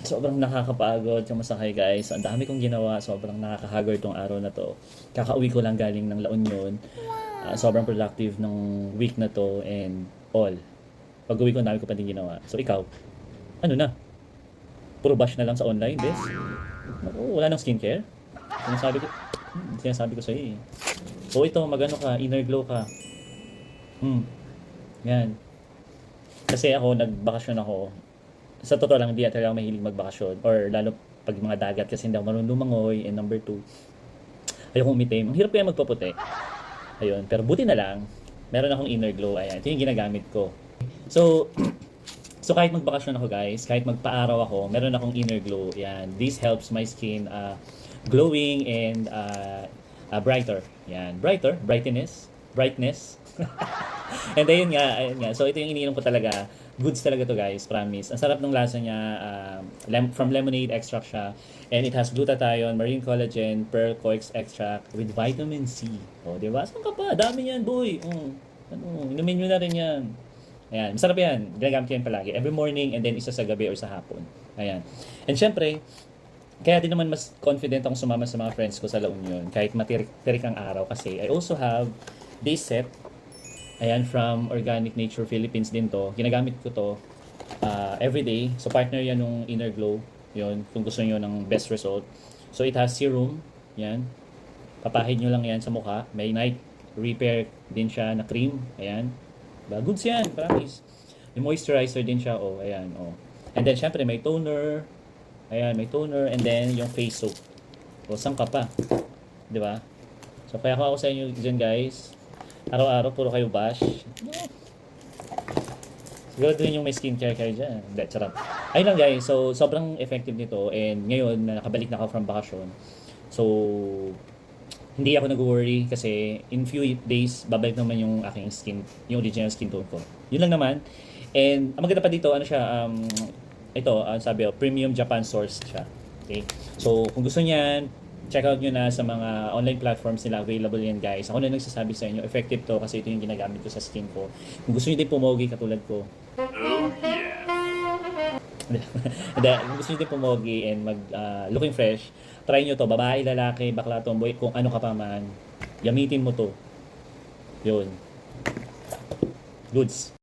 Sobrang nakakapagod, kamusta kayo guys? Ang dami kong ginawa, sobrang nakakahagod tong araw na to. Kakauwi ko lang galing ng La Union. Sobrang productive ng week na to and all. Pag uwi ko, ang dami ko pa din ginawa. So ikaw, ano na? Puro bash na lang sa online, bes? Naku, wala nang skincare? Sinasabi ko sa'yo eh. So ito, magano ka, inner glow ka. Yan. Kasi ako, nagbakasyon ako. Sa totoo lang, hindi talaga ako mahilig magbakasyon. Or lalo pag mga dagat kasi hindi ako marunong lumangoy. And number two, ayokong umitim. Ang hirap kaya magpaputi. Ayun, pero buti na lang, meron akong inner glow. Ayan, ito yung ginagamit ko. So, so kahit magbakasyon ako guys, kahit magpa-araw ako, meron akong inner glow. Yan, this helps my skin glowing and brighter. Yan, brighter, brightness. And ayun nga. So ito yung iniinom ko talaga. Goods talaga to guys, promise. Ang sarap ng lasa niya. From lemonade extract siya. And it has glutathione, marine collagen, pearl coix extract with vitamin C. O, di ba? Saan ka pa? Dami yan, boy. Inumin nyo na rin yan. Ayan, masarap yan. Ginagamit ko yan palagi. Every morning and then isa sa gabi or sa hapon. Ayan. And syempre, kaya din naman mas confident akong sumama sa mga friends ko sa La Union. Kahit matirik ang araw kasi I also have this set. Ayan, from Organic Nature Philippines din to. Ginagamit ko to everyday. So partner yan nung Inner Glow. Yun, kung gusto nyo ng best result. So it has serum. Yan. Papahid nyo lang yan sa mukha. May night repair din siya na cream. Ayan. Goods yan, promise. May moisturizer din siya. Oh, ayan. Oh. And then syempre may toner. Ayan, may toner. And then yung face soap. O, saan ka pa? Di ba? So kaya ako sa inyo dyan guys. Araw-araw, puro kayo bash. No. Siguro din yung may skincare kayo dyan. Hindi, charot. Ayun lang guys, so sobrang effective nito. And ngayon, nakabalik na ako from vacation. So, hindi ako nag-worry kasi in few days, babalik naman yung aking skin, yung original skin tone ko. Yun lang naman. And, ang maganda pa dito, ano siya, ito, sabi ko, premium Japan source siya. Okay? So, kung gusto niyan, check out nyo na sa mga online platforms nila. Available yan guys. Ako na nagsasabi sa inyo, effective to kasi ito yung ginagamit ko sa skin ko. Kung gusto nyo din pumogi katulad ko. Oh yeah! Kung gusto nyo din pumogi and looking fresh, try nyo to. Babae, lalaki, bakla, tomboy, kung ano ka pa man, gamitin mo to. Yun. Goods.